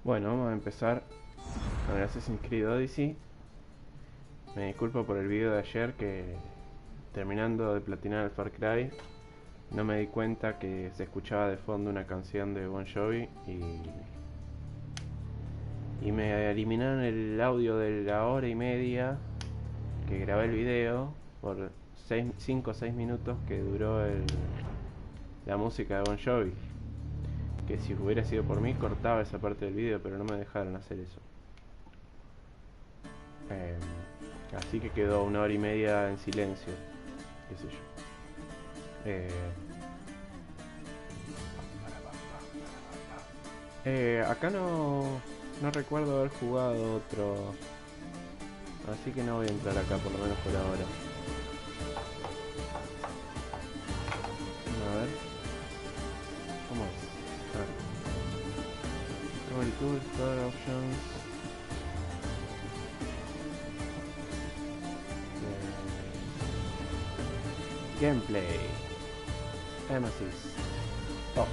Bueno, vamos a empezar con el Assassin's Creed Odyssey. Me disculpo por el video de ayer que terminando de platinar el Far Cry no me di cuenta que se escuchaba de fondo una canción de Bon Jovi y me eliminaron el audio de la hora y media que grabé el video por 5 o 6 minutos que duró la música de Bon Jovi. Que si hubiera sido por mí cortaba esa parte del video, pero no me dejaron hacer eso. Eh, Así que quedó una hora y media en silencio, qué sé yo. Acá no recuerdo haber jugado otro, así que no voy a entrar acá, por lo menos por ahora. A ver, ¿cómo es? Recovery Tools, Store Options. Gameplay. Emesis. Oh.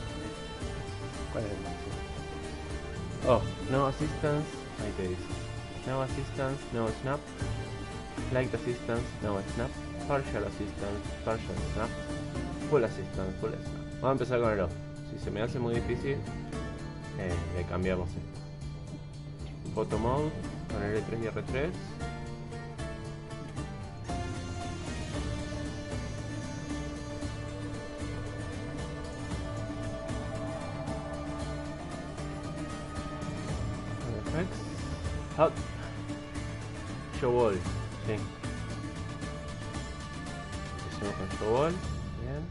¿Cuál es el máximo? Oh, no assistance. Ahí te dice. No assistance, no snap. Light assistance, no snap. Partial assistance, partial snap. Full assistance, full snap. Vamos a empezar con el off. Si se me hace muy difícil, le cambiamos esto. Photo mode con L3 y R3. Hot. Show all. Sí. Empecemos con show all. Bien.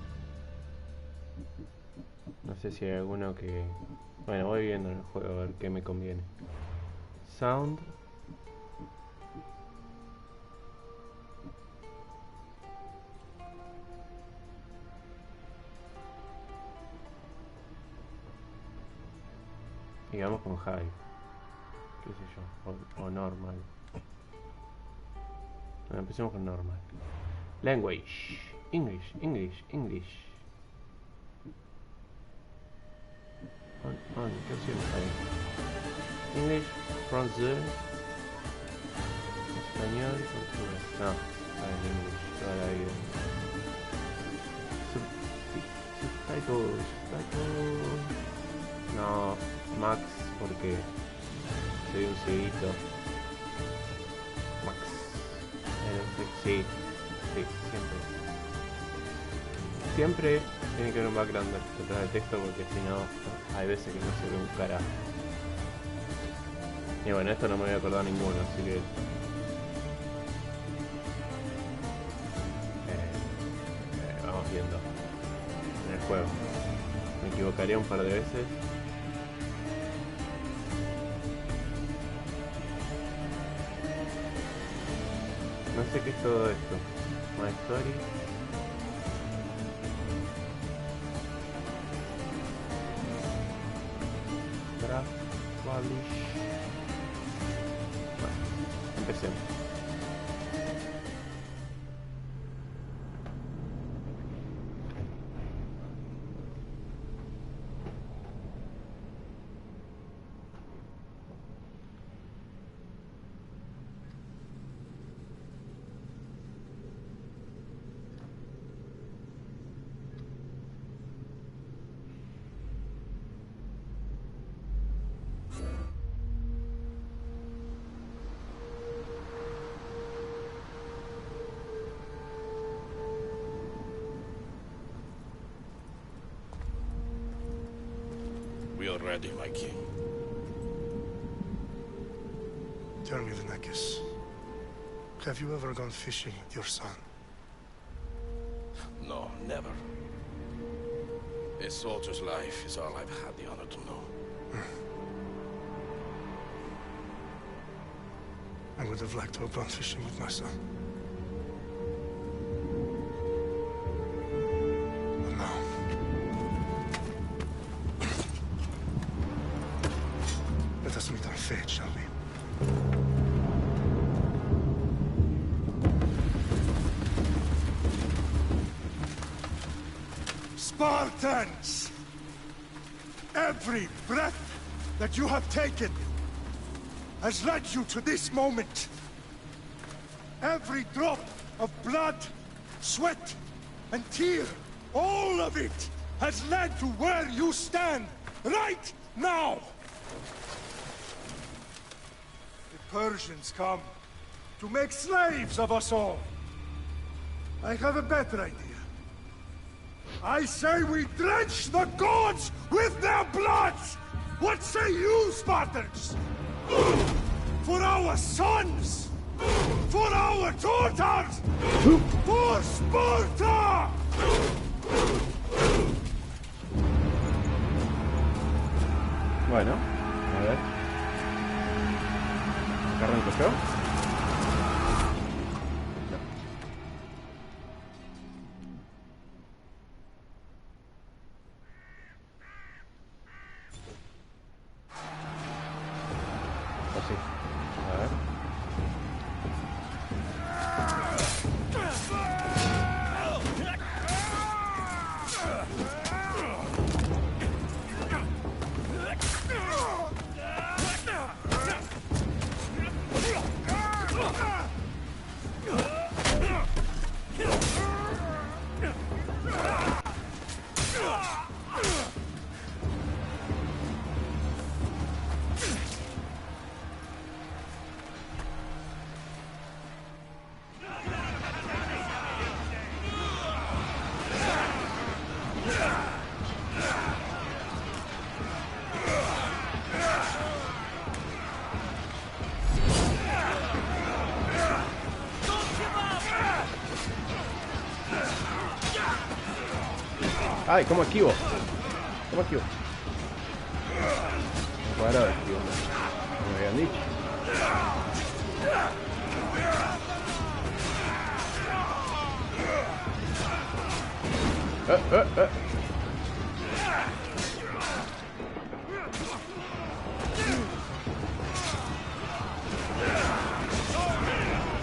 No sé si hay alguno que... Bueno, voy viendo en el juego a ver qué me conviene. Sound. Y vamos con high. Qué sé yo, o normal. Bueno, empecemos con normal. Language. English. ¿Qué opciones hay? English, francés, español, portugués. No, en English, toda la vida. Subtitles. No, Max, porque soy un cieguito. Max. Sí, siempre. Siempre tiene que haber un background detrás del texto porque si no, hay veces que no se ve un carajo. Y bueno, esto no me voy a acordar ninguno, así que... vamos viendo en el juego. Me equivocaría un par de veces. No sé qué es todo esto. My Story. Draft. Publish. Bueno, empecemos. We are ready, my king. Tell me, Vinakis, have you ever gone fishing with your son? No, never. A soldier's life is all I've had the honor to know. I would have liked to have gone fishing with my son. But no. Let us meet our fate, shall we? Spartans! Every breath that you have taken has led you to this moment. Every drop of blood, sweat, and tear, all of it has led to where you stand right now. The Persians come to make slaves of us all. I have a better idea. I say we drench the gods with their blood! What say you, Spartans? For our sons! For our daughters! For Sparta! Bueno, a ver. ¿Arranco yo? Sí. A ver. Ay, ¿cómo esquivo? ¿Cómo esquivo? Cuadrado de esquivo, como me habían dicho.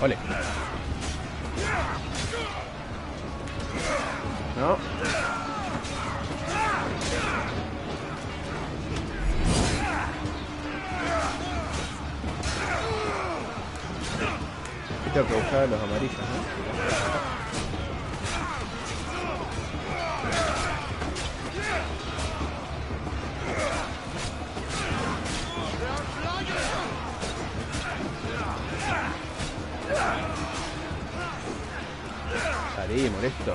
Ole. No. Tengo que buscar los amarillos, ¿no? Salí, molesto.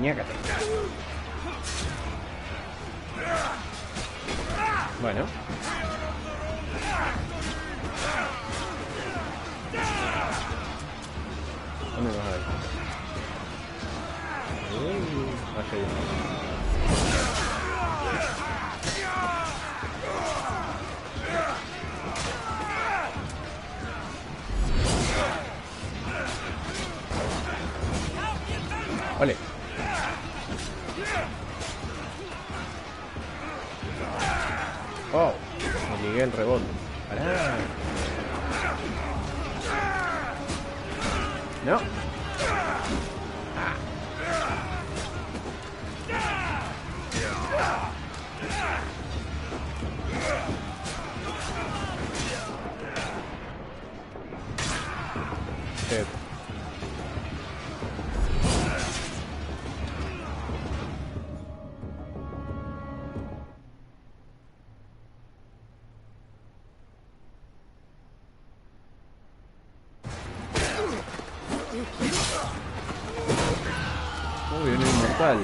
Ñácate. Bueno. ¿Dónde vas a ver? Allá hay uno. Vale. Oh, me llegué el rebote. Pará. No. Shit. Uy, un inmortal.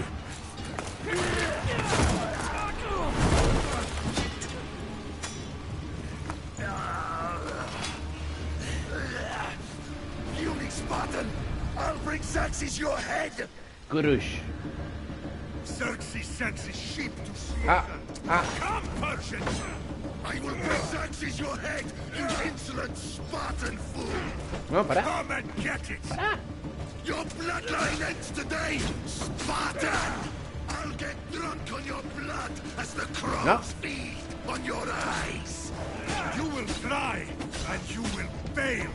Puny Spartan! I'll bring Xerxes your head! Kurush. Xerxes sends his sheep to slaughter. Come, Persians! I will bring Xerxes your head, you insolent Spartan fool! No, pará. Come and get it! Your bloodline ends today, Spartan! I'll get drunk on your blood as the crows feed on your eyes! You will try, and you will fail!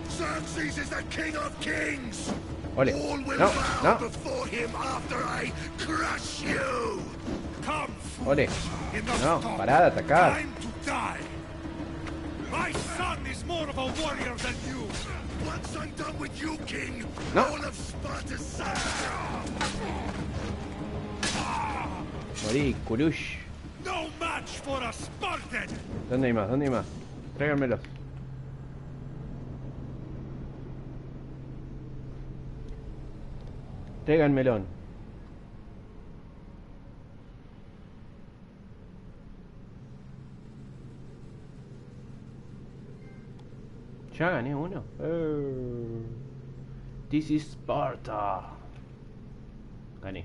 Xerxes is the king of kings! Ole. All will No, bow no. before him after I crush you. Come, Ole. enough No, talk. pará de atacar. Time to die. My son is more of a warrior than you. Once I'm done with you, King, No. all of Sparta's sons. Morí, Kurush. No match for a Spartan. ¿Dónde hay más? ¿Dónde hay más? Tráiganmelos. Tráiganmelón. Ya gané uno. This is Sparta. Gané.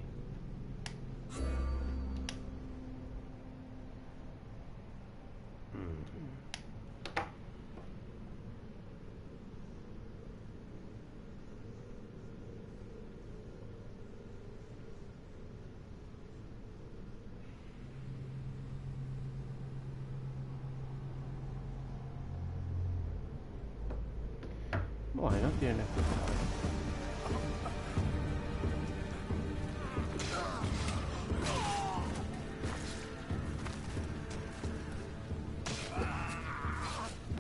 Bueno, tienen excusa.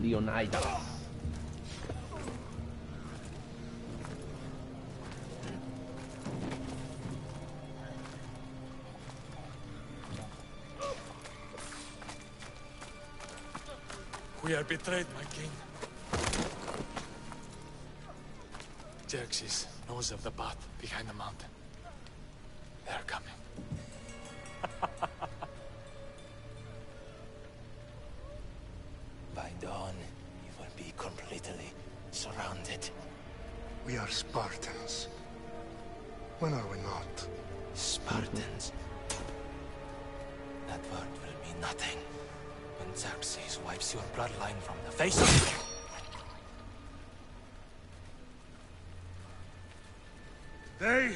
Leonidas. We are betrayed, my king. Xerxes knows of the path behind the mountain. They are coming. By dawn, you will be completely surrounded. We are Spartans. When are we not? Spartans. That word will mean nothing when Xerxes wipes your bloodline from the face of... Day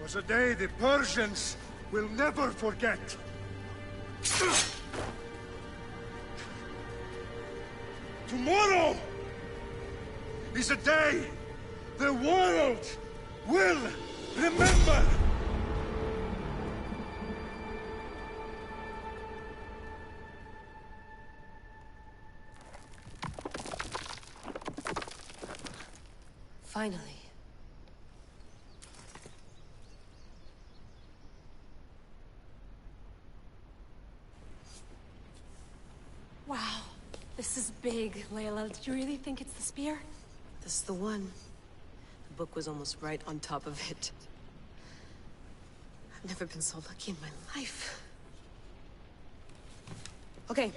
was a day the Persians will never forget. Tomorrow is a day the world will remember. Finally. Wow, this is big, Layla. Did you really think it's the spear? This is the one. The book was almost right on top of it. I've never been so lucky in my life. Okay,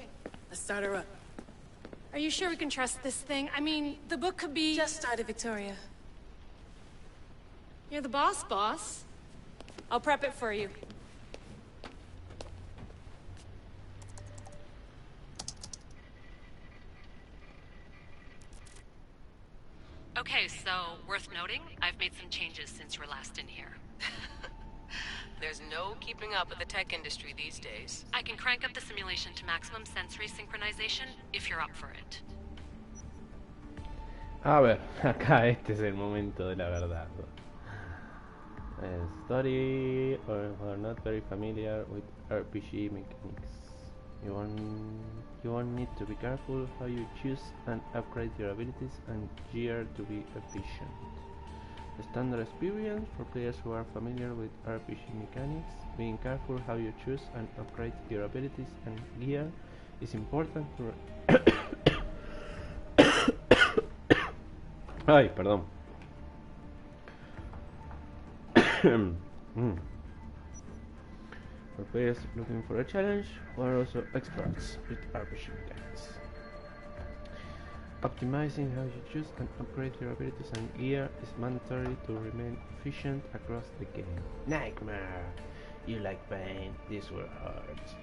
let's start her up. Are you sure we can trust this thing? I mean, the book could be... Just started, Victoria. You're the boss, boss. I'll prep it for you. Okay, so, worth noting, I've made some changes since you were last in here. There's no keeping up with the tech industry these days. I can crank up the simulation to maximum sensory synchronization, if you're up for it. A ver, acá este es el momento de la verdad. Story or not very familiar with RPG mechanics. You won't need to be careful how you choose and upgrade your abilities and gear to be efficient. The standard experience for players who are familiar with RPG mechanics. Being careful how you choose and upgrade your abilities and gear is important to... Ay, perdón. For players looking for a challenge, who are also experts with RPG mechanics. Optimizing how you choose and upgrade your abilities and gear is mandatory to remain efficient across the game. Nightmare! You like pain, this will hurt.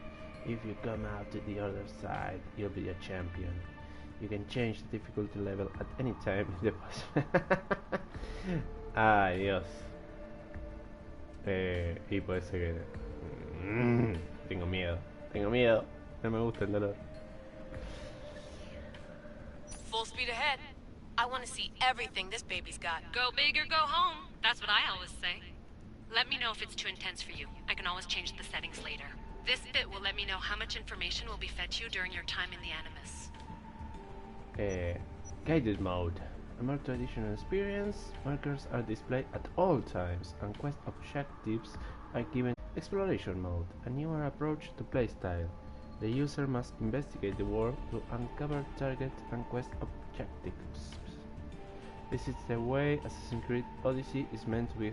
If you come out to the other side, you'll be a champion. You can change the difficulty level at any time if the Ay, Dios. Y puede ser que... tengo miedo. No me gusta el dolor. Full speed ahead. I want to see everything this baby's got. Go big or go home. That's what I always say. Let me know if it's too intense for you. I can always change the settings later. This bit will let me know how much information will be fed to you during your time in the Animus. Guided mode. A more traditional experience. Markers are displayed at all times, and quest objectives are given exploration mode, a newer approach to playstyle. The user must investigate the world to uncover target and quest objectives. This is the way Assassin's Creed Odyssey is meant to be.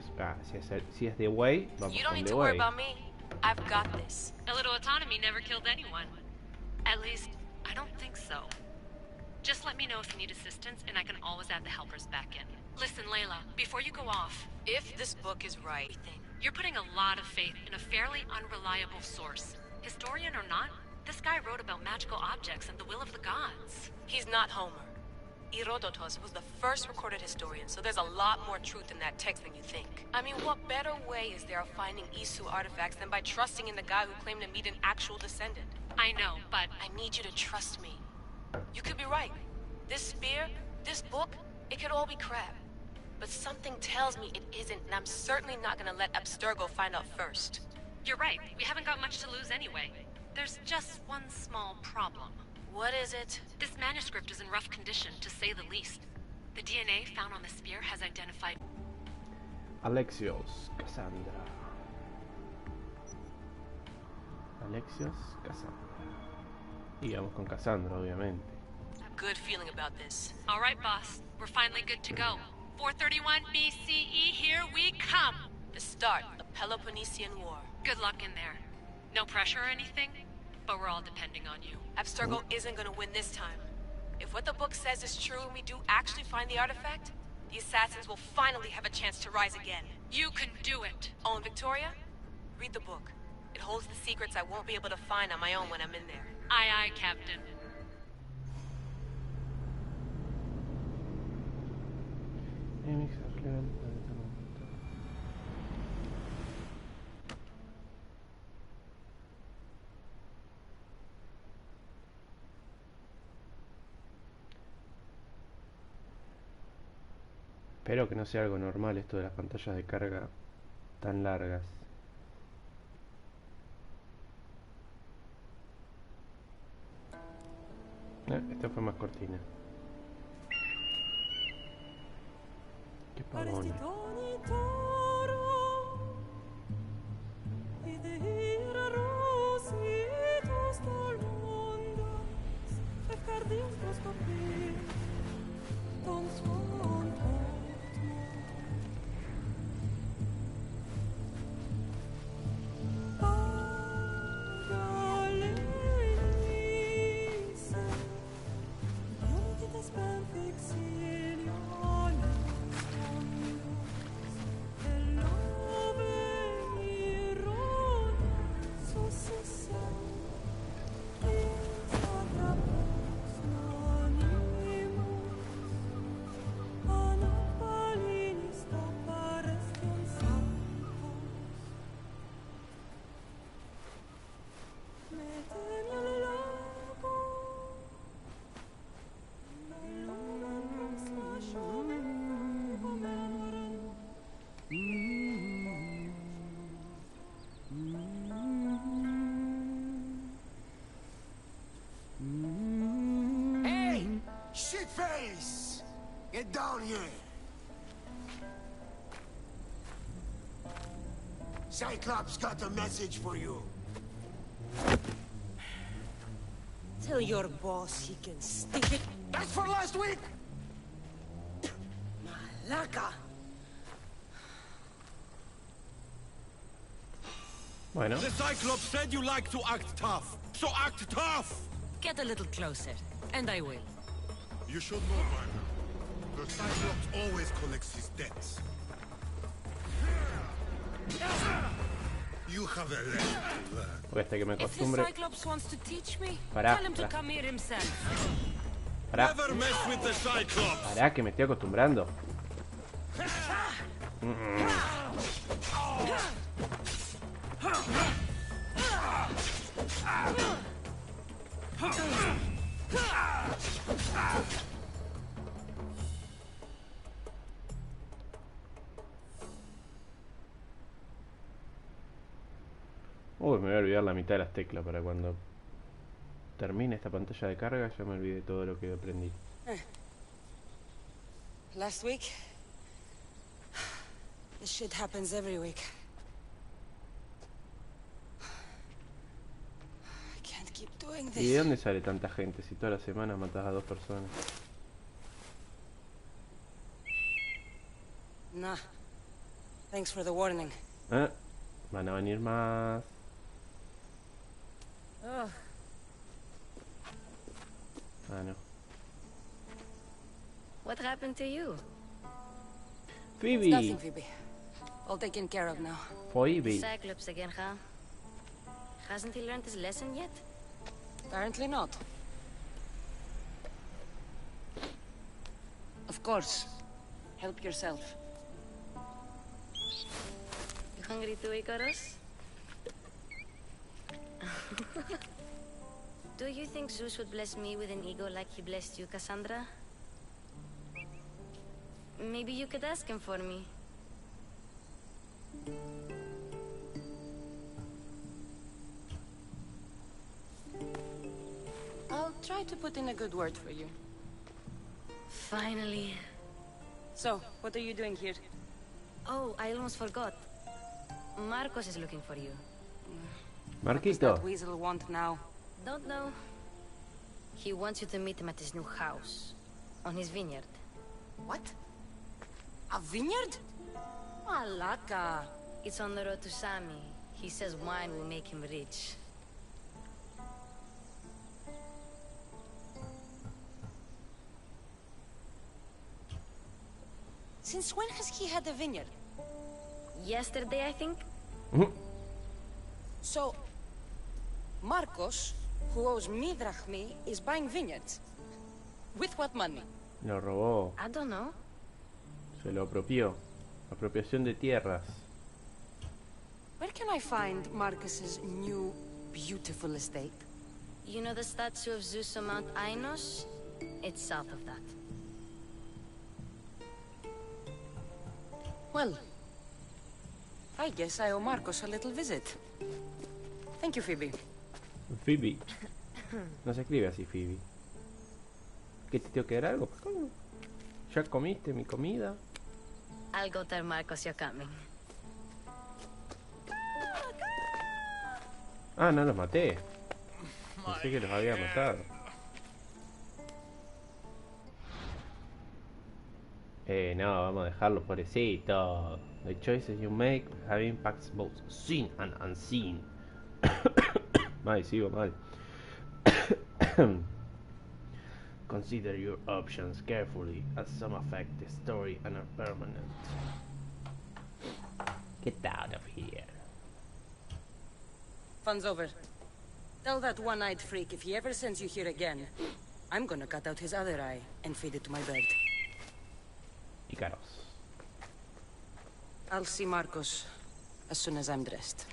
Si es the way, vamos You don't con need the to way. worry about me. I've got this. A little autonomy never killed anyone. At least, I don't think so. Just let me know if you need assistance, and I can always add the helpers back in. Listen, Layla, before you go off, If this book is right, you're putting a lot of faith in a fairly unreliable source. Historian or not, this guy wrote about magical objects and the will of the gods. he's not Homer. Herodotus was the first recorded historian, so there's a lot more truth in that text than you think. I mean, what better way is there of finding Isu artifacts than by trusting in the guy who claimed to meet an actual descendant? I know, but I need you to trust me. You could be right. This spear, this book, it could all be crap. But something tells me it isn't, and I'm certainly not gonna let Abstergo find out first. you're right. We haven't got much to lose anyway. There's just one small problem. What is it? This manuscript is in rough condition, to say the least. The DNA found on the spear has identified... Alexios, Cassandra. Alexios, Cassandra. Y vamos con Cassandra, obviamente. Good feeling about this. All right, boss. We're finally good to go. 431 BCE, here we come! The start of Peloponnesian War. Good luck in there. No pressure or anything, but we're all depending on you. Abstergo isn't gonna win this time. If what the book says is true and we do actually find the artifact, the assassins will finally have a chance to rise again. You can do it! Oh, and Victoria? Read the book. It holds the secrets I won't be able to find on my own when I'm in there. Aye, aye, Captain. Espero que no sea algo normal esto de las pantallas de carga tan largas. Esta fue más cortina. Qué pavón. Shitface! Get down here! Cyclops got a message for you. Tell your boss he can stick it. That's for last week! Malaka! Bueno. The Cyclops said you like to act tough, so act tough! Get a little closer, and I will. You should know by now. The Cyclops always collects his debts. You have a lesson to learn. Porque hasta que me If the acostumbre. Cyclops wants to teach me, Pará, tell him to pará. come here himself. Pará. Never mess with the Cyclops! Pará, que me estoy acostumbrando. Uy, me voy a olvidar la mitad de las teclas para cuando termine esta pantalla de carga, ya me olvidé todo lo que aprendí. Last week? This shit happens every week. I can't keep doing ¿Y de this. dónde sale tanta gente si toda la semana matas a 2 personas? Nah. Thanks for the warning. Van a venir más. Oh. Ah, no. What happened to you? Phoebe. Nothing, Phoebe. All taken care of now. Phoebe. Cyclops again, huh? Hasn't he learned his lesson yet? Apparently not. Of course. Help yourself. You hungry too, Icarus? Do you think Zeus would bless me with an ego like he blessed you, Cassandra? Maybe you could ask him for me. I'll try to put in a good word for you. Finally. So, what are you doing here? Oh, I almost forgot. Marcos is looking for you. What does Marquito. that weasel want now? Don't know. He wants you to meet him at his new house. On his vineyard. What? A vineyard? Malaka. It's on the road to Sami. He says wine will make him rich. Since when has he had a vineyard? Yesterday, I think? So, Marcos, who owes me drachmi, is buying vineyards. With what money? Lo robó. I don't know. Se lo apropió. Apropiación de tierras. Where can I find Marcus's new, beautiful estate? You know the statue of Zeus on Mount Ainos? It's south of that. Well, I guess I owe Marcos a little visit. Thank you, Phoebe. Phoebe. No se escribe así, Phoebe. ¿Qué te tengo que dar algo? ¿Ya comiste mi comida? I'll go tell Marcos you're coming. Ah, no los maté. Pensé que los había matado. No, vamos a dejarlos pobrecitos. The choices you make have impacts both seen and unseen. Mal, sigo mal. Consider your options carefully, as some affect the story and are permanent. Get out of here. Fun's over. Tell that one-eyed freak if he ever sends you here again, I'm gonna cut out his other eye and feed it to my bird. Icaros. I'll see Marcos as soon as I'm dressed.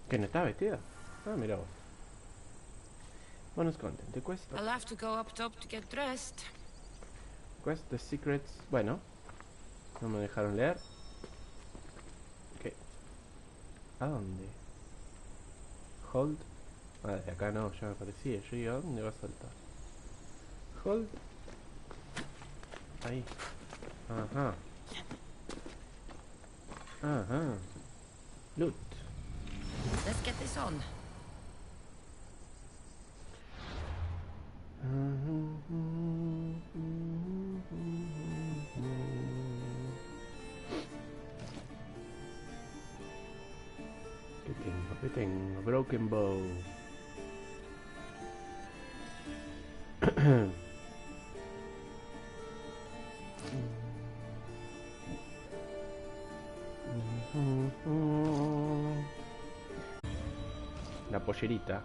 ¿Que no está vestida? Ah, mira vos. Bonus content. The quest. I'll have to go up top to get dressed. Quest the secrets. Bueno. No me dejaron leer. Ok. ¿A dónde? Hold. Ah, desde acá no, ya me parecía. Yo digo, ¿a dónde va a saltar? Hold. Ahí. Ajá. Ajá. Loot. Let's get this on. ¿Qué tengo? Broken bow. La pollerita.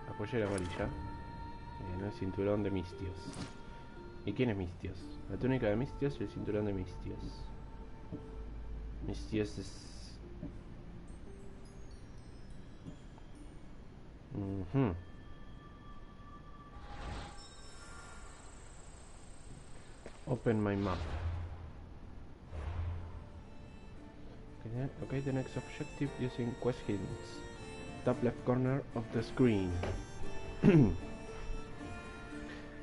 La pollera amarilla. El cinturón de Mistios. ¿Y quién es Mistios? La túnica de Mistios y el cinturón de Mistios. Mistios es... Open my map. Okay, the next objective using quest hints. Top left corner of the screen.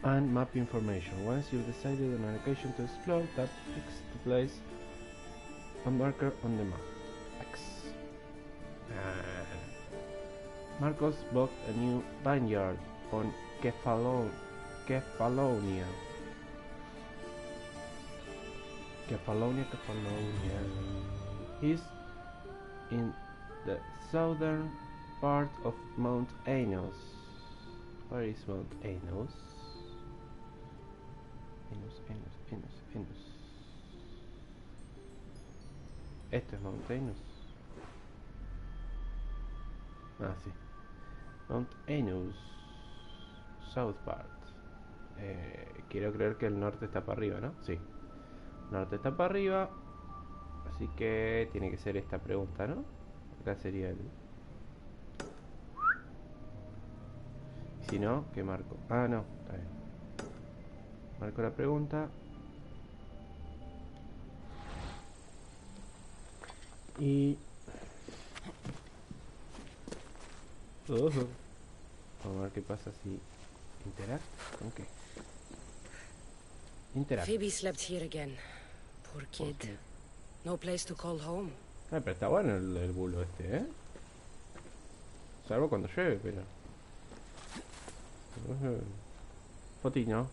And map information. Once you've decided on a location to explore, tap X to place a marker on the map. X. Marcos bought a new vineyard on Kefalonia. He's in the southern part of Mount Anos. Where is Mount Anos? Anos. Esto es Mount Anos. Ah, sí. Mount Anos. South part. Quiero creer que el norte está para arriba, ¿no? Sí. El norte está para arriba. Así que tiene que ser esta pregunta, ¿no? Acá sería el... Si no, ¿qué marco? Ah, no, está bien. Marco la pregunta. Y... Vamos a ver qué pasa si... ¿Interact? ¿Con qué? Interact. Phoebe slept here again. Poor kid. Okay. No place to call home. Ah, pero está bueno el bulo este, ¿eh? Salvo cuando llueve, pero... Fotiño.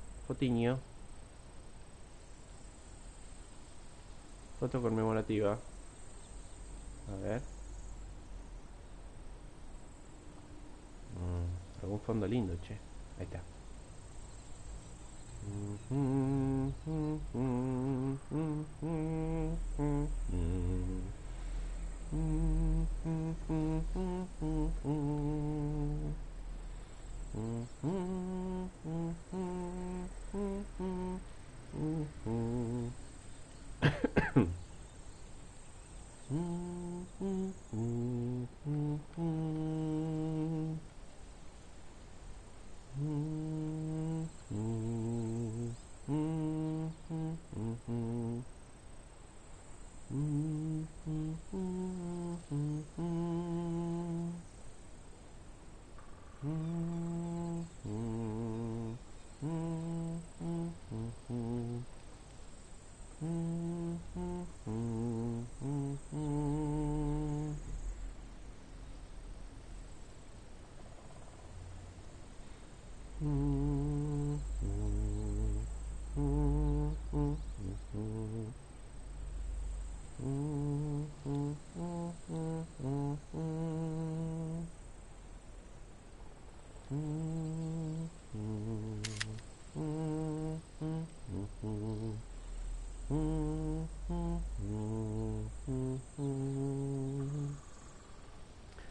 Foto conmemorativa. A ver. Algún fondo lindo, che. Ahí está.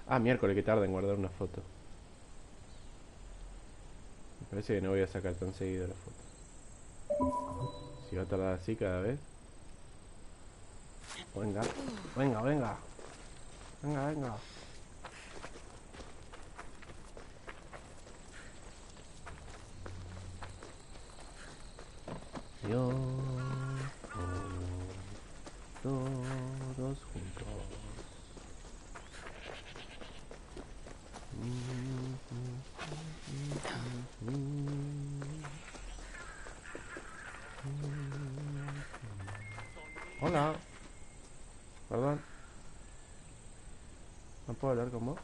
Ah, miércoles, que tarda en guardar una foto. Me parece que no voy a sacar tan seguido la foto. Si va a tardar así cada vez. Venga. Yo, todos juntos. Hola. Perdón. ¿No puedo hablar con vos?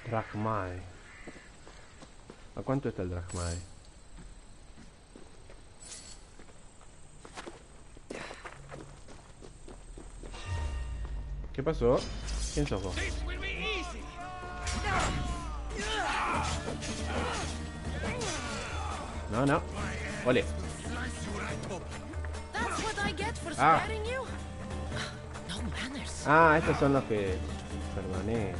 Drachmae. ¿A cuánto está el Drachmae? ¿Qué pasó? ¿Quién sos vos? No. Ole. That's what I get for Ah. scaring you. Ah, estos son los que... Perdoné.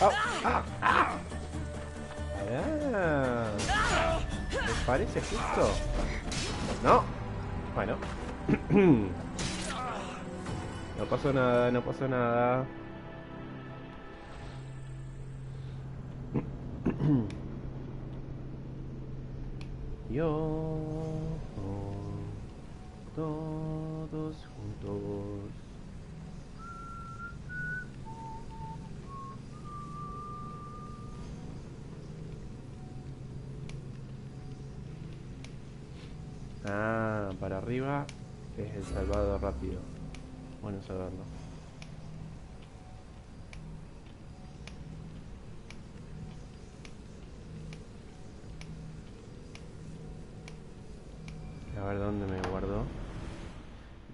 ¡Oh! ¡Ah! ¡Ah! ¿Les parece justo? No. Bueno. No pasó nada, no pasó nada. Yo, todos juntos. Ah, para arriba es el salvado rápido. Bueno saberlo. A ver dónde me guardó.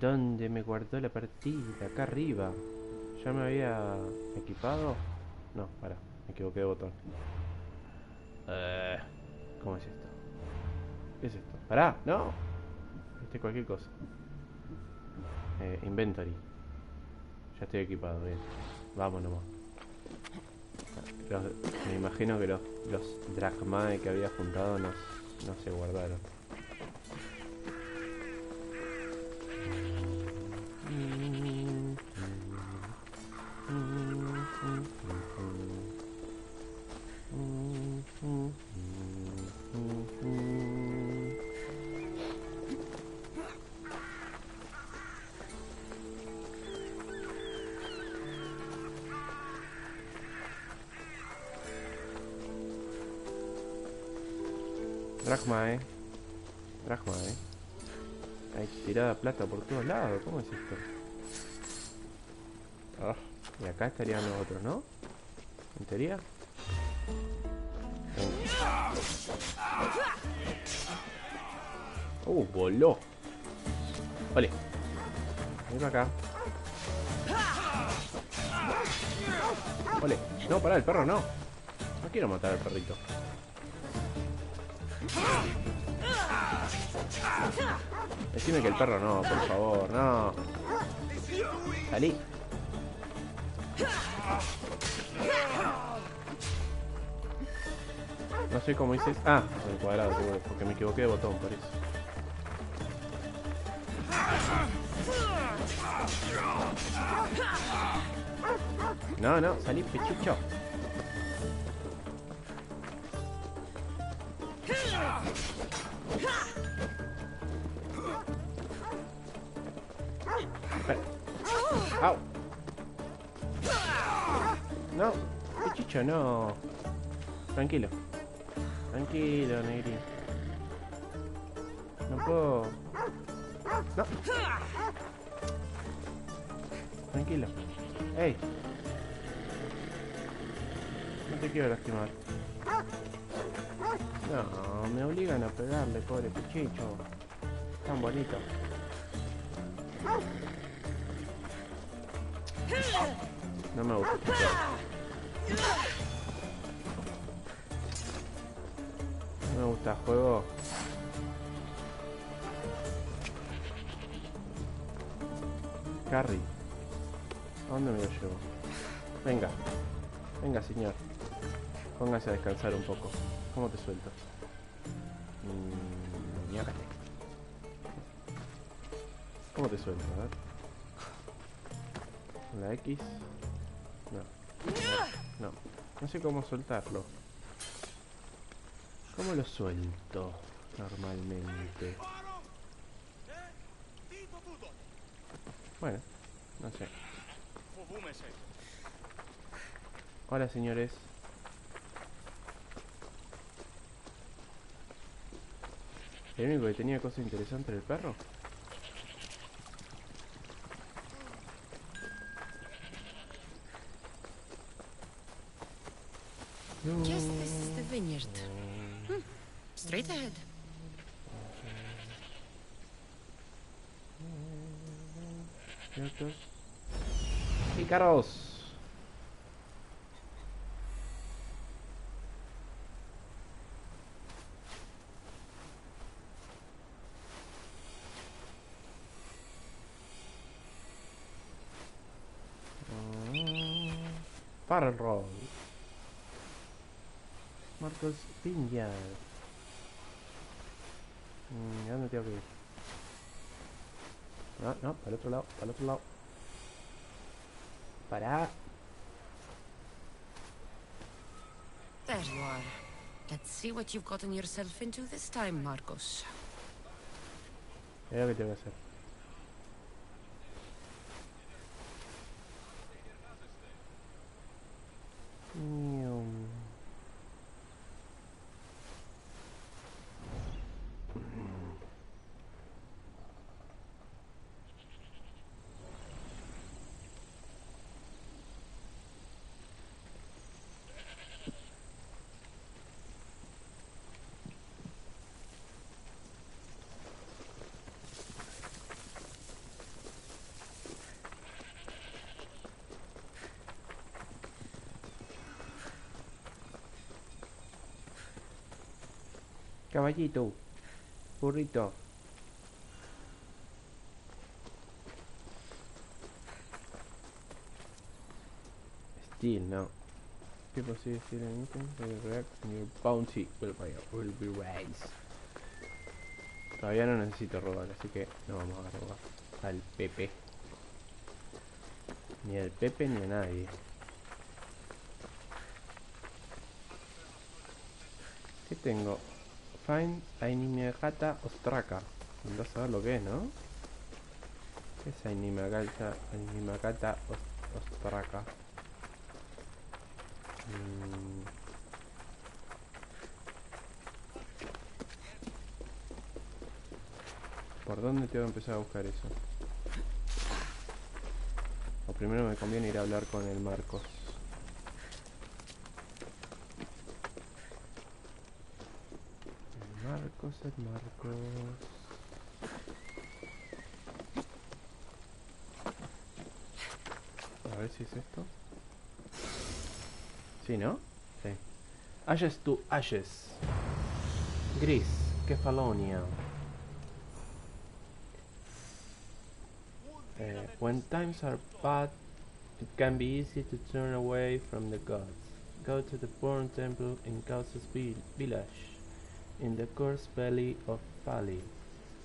¿Dónde me guardó la partida? Acá arriba. ¿Ya me había equipado? No, para, me equivoqué de botón. ¿Cómo es esto? ¿Qué es esto? ¡Pará! ¡No! Cualquier cosa. Inventory. Ya estoy equipado, bien. Vamos nomás. Me imagino que los drachmae que había juntado no se guardaron. Drachmae. Hay tirada plata por todos lados. ¿Cómo es esto? Oh, y acá estarían los otros, ¿no? ¿En teoría? Voló. Vale. Ven acá. Vale. No, pará, el perro no. No quiero matar al perrito. Decime que el perro no, por favor, no. Salí. No sé cómo hice. Ah, el cuadrado, seguro, porque me equivoqué de botón, por eso. No, salí, pechucho. ¡Au! No, pechucho, no. Tranquilo, negrín. No puedo. No. Tranquilo. ¡Ey! No te quiero lastimar. No, me obligan a pegarle, pobre pichicho. Tan bonito. No me gusta este juego. No me gusta el juego. Carry. ¿A dónde me lo llevo? Venga. Venga, señor. Póngase a descansar un poco. ¿Cómo te suelto? Ñácate. ¿Cómo te suelto? A ver. La X. No. No sé cómo soltarlo. ¿Cómo lo suelto normalmente? Bueno, no sé. Hola, señores. ¿El único que tenía cosas interesantes era el perro? Guess this is the vineyard. Straight ahead. ¡Pícaros! Farroll. Marcos Vineyard. ¿A dónde tengo que ir? No, no, para el otro lado, para el otro lado. Para. There you are. Let's see what you've gotten yourself into this time, Marcos. Mira lo que tengo que hacer. Caballito, burrito. Still no. People see still anything, they react and your bounty will be raised. Todavía no necesito robar, así que no vamos a robar al Pepe. Ni al Pepe ni a nadie. ¿Qué tengo? Find Animagata Ostraka. Andás a ver lo que es, ¿no? ¿Qué es Animagata Ostraka? ¿Por dónde tengo que empezar a buscar eso? O primero me conviene ir a hablar con el Marcos. El Marcos. A ver si es esto. Sí, ¿no? Sí. Ashes to ashes. Gris, Kefalonia. When times are bad, it can be easy to turn away from the gods. Go to the Born Temple in Kausa's village, in the cursed valley of Pali.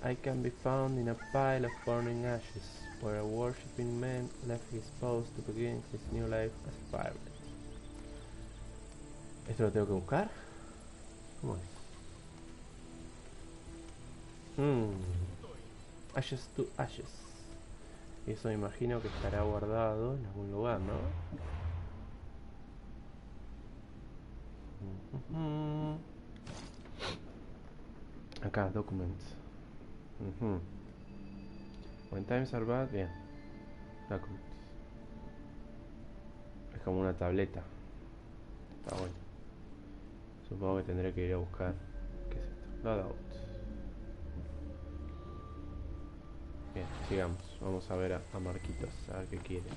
I can be found in a pile of burning ashes, where a worshipping man left his post to begin his new life as a pirate. ¿Esto lo tengo que buscar? ¿Cómo es? Ashes to ashes. Eso me imagino que estará guardado en algún lugar, ¿no? Acá, documents. When times are bad, bien. Documents. Es como una tableta. Está bueno. Supongo que tendré que ir a buscar. ¿Qué es esto? Loadout. Bien, sigamos. Vamos a ver a Marquitos, a ver qué quiere.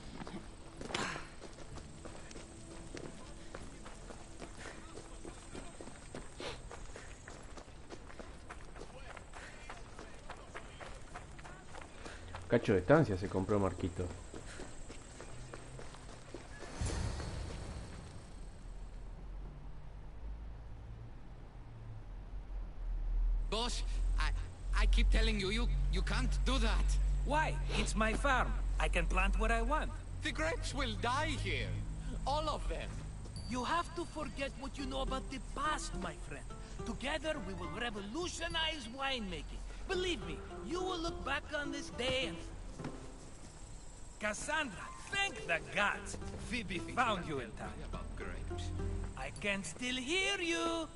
Cacho de estancia se compró Marquito. Boss, I keep telling you, you can't do that. Why? It's my farm. I can plant what I want. The grapes will die here. All of them. You have to forget what you know about the past, my friend. Together, we will revolutionize winemaking. Believe me, you will look back on this day and... Cassandra, thank the gods! Phoebe found you in time. About grapes. I can still hear you!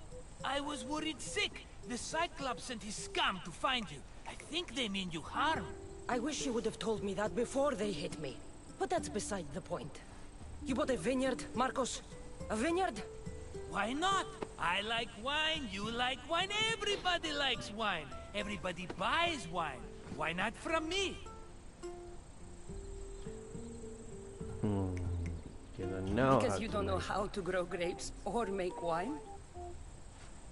I was worried sick. The Cyclops sent his scum to find you. I think they mean you harm. I wish you would have told me that before they hit me. But that's beside the point. You bought a vineyard, Marcos? A vineyard? Why not? I like wine, you like wine, everybody likes wine. Everybody buys wine. Why not from me? Because you don't know how to grow grapes or make wine?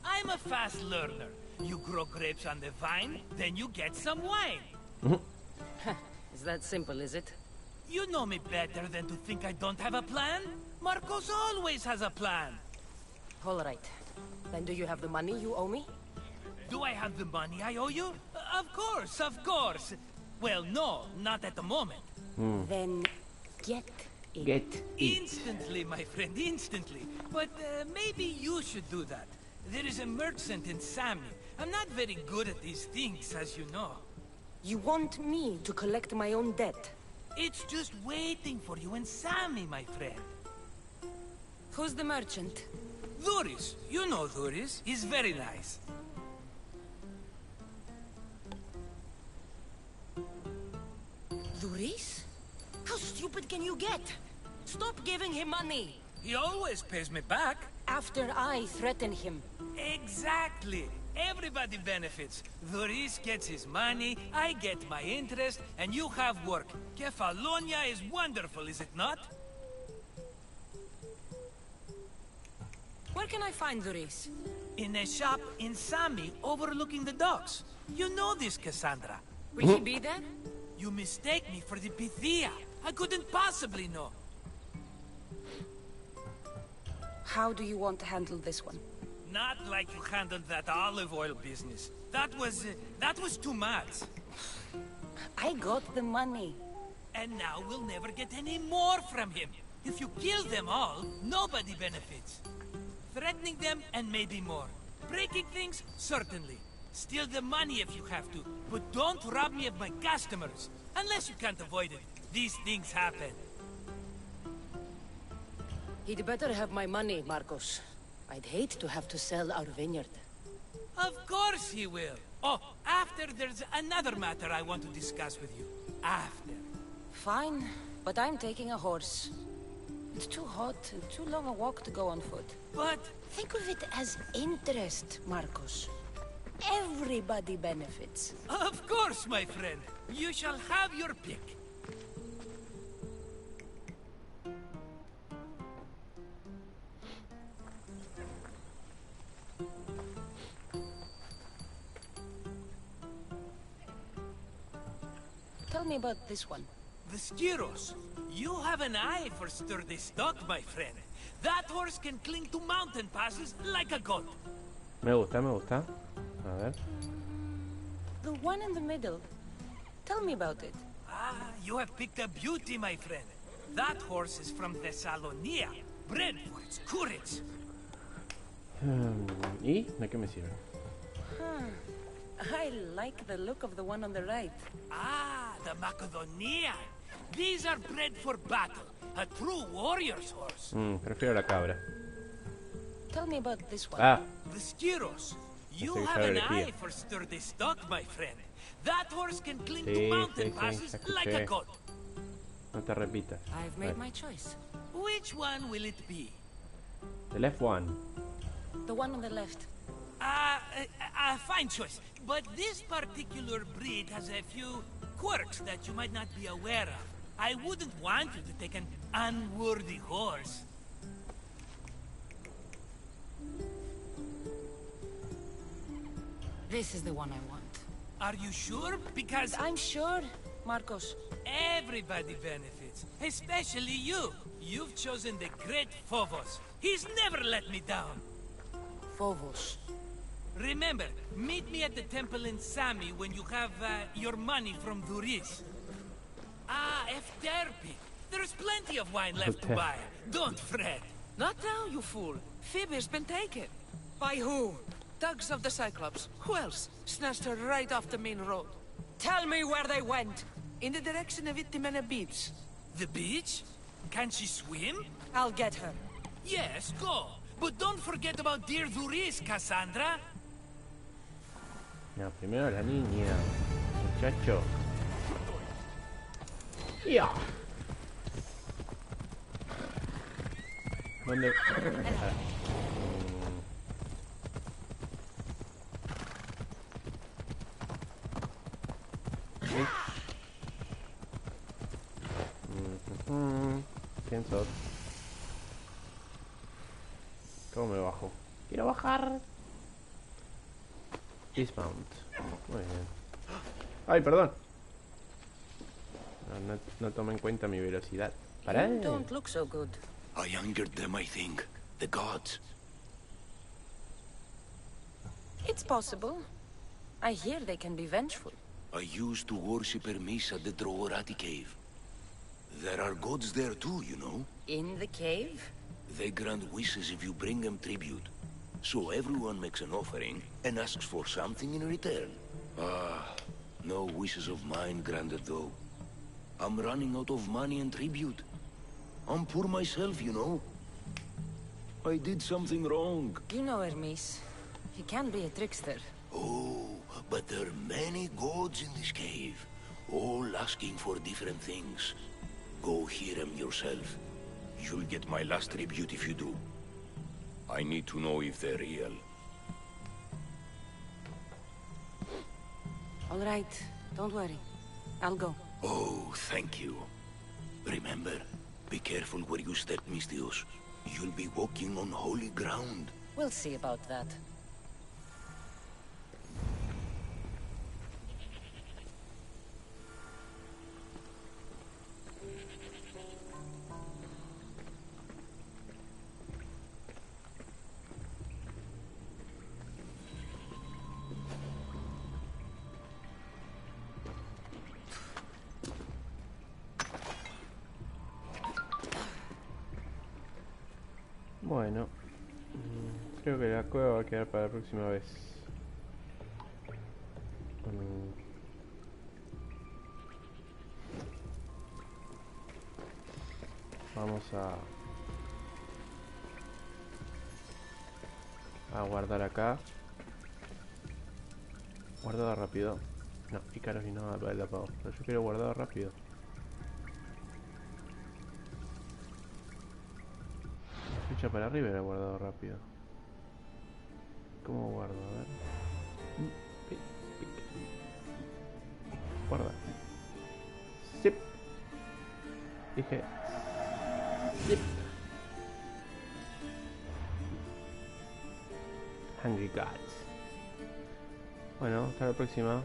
I'm a fast learner. You grow grapes on the vine, then you get some wine. Is that simple, is it? You know me better than to think I don't have a plan. Marcos always has a plan. All right. Then do you have the money you owe me? Do I have the money I owe you? Of course, of course. Well, no, not at the moment. Then get it. Get it. Instantly, my friend, instantly. But maybe you should do that. There is a merchant in Sami. I'm not very good at these things, as you know. You want me to collect my own debt? It's just waiting for you in Sami, my friend. Who's the merchant? Duris. You know Duris. He's very nice. Duris? How stupid can you get? Stop giving him money! He always pays me back. After I threaten him. Exactly. Everybody benefits. Duris gets his money, I get my interest, and you have work. Kefalonia is wonderful, is it not? Where can I find Duris? In a shop in Sami, overlooking the docks. You know this, Cassandra. Will he be there? You mistake me for the Pythia. I couldn't possibly know. How do you want to handle this one? Not like you handled that olive oil business. That was too much. I got the money. And now we'll never get any more from him. If you kill them all, nobody benefits. Threatening them, and maybe more. Breaking things, certainly. Steal the money if you have to, but don't rob me of my customers. Unless you can't avoid it. These things happen. He'd better have my money, Marcos. I'd hate to have to sell our vineyard. Of course he will. Oh, after there's another matter I want to discuss with you. After. Fine, but I'm taking a horse. It's too hot and too long a walk to go on foot. But... think of it as interest, Marcos. Everybody benefits. Of course, my friend. You shall have your pick. Tell me about this one. The Skiros. You have an eye for sturdy stock, my friend. That horse can cling to mountain passes like a goat. Me gusta, me gusta. A ver. The one in the middle. Tell me about it. Ah, you have picked a beauty, my friend. That horse is from Thessalonia, bred for its courage. ¿Y de qué me sirve? I like the look of the one on the right. Ah, the Macedonian. These are bred for battle. A true warrior's horse. Prefiero la cabra. Tell me about this one. Ah. The Skiros. You have an eye for sturdy stock, my friend. That horse can cling to mountain passes like a goat. No te repitas. I've made my choice. Which one will it be? The left one. The one on the left. Fine choice. But this particular breed has a few quirks that you might not be aware of. I wouldn't want you to take an unworthy horse. This is the one I want. Are you sure? Because... I'm sure, Marcos. Everybody benefits. Especially you. You've chosen the great Phobos. He's never let me down. Phobos. Remember, meet me at the temple in Sami when you have your money from Duris. Ah, Efterpi. There's plenty of wine left to buy. Don't fret. Not now, you fool. Phoebe's been taken. By who? Thugs of the Cyclops. Who else? Snatched her right off the main road. Tell me where they went. In the direction of Itimena Beach. The beach? Can she swim? I'll get her. Yes, go. But don't forget about dear Duris, Cassandra. No, primero la niña. Muchacho. ¡Ya! ¿Dónde? ¿Quién sos? ¿Cómo me bajo? ¡Quiero bajar! Dismount. Muy bien. ¡Ay, perdón! No tomé en cuenta mi velocidad. ¡Para! You don't look so good. I angered them, I think. The gods. It's possible. I hear they can be vengeful. I used to worship Hermes at the Droorati cave. There are gods there too, you know. In the cave? They grant wishes if you bring them tribute. So everyone makes an offering and asks for something in return. Ah, no wishes of mine granted though. I'm running out of money and tribute. I'm poor myself, you know. I did something wrong. You know Hermes. He can be a trickster. Oh, but there are many gods in this cave, all asking for different things. Go hear them yourself. You'll get my last tribute if you do. I need to know if they're real. All right, don't worry. I'll go. Oh, thank you. Remember, be careful where you step, Mistios. You'll be walking on holy ground. We'll see about that. Bueno, creo que la cueva va a quedar para la próxima vez. Vamos a guardar acá. Guardado rápido. No, Ícaros y nada para el apago. Pero yo quiero guardado rápido. Flecha para arriba era guardado rápido. ¿Cómo guardo? A ver. Guarda. Zip. Dije. Zip. Hungry Gods. Bueno, hasta la próxima.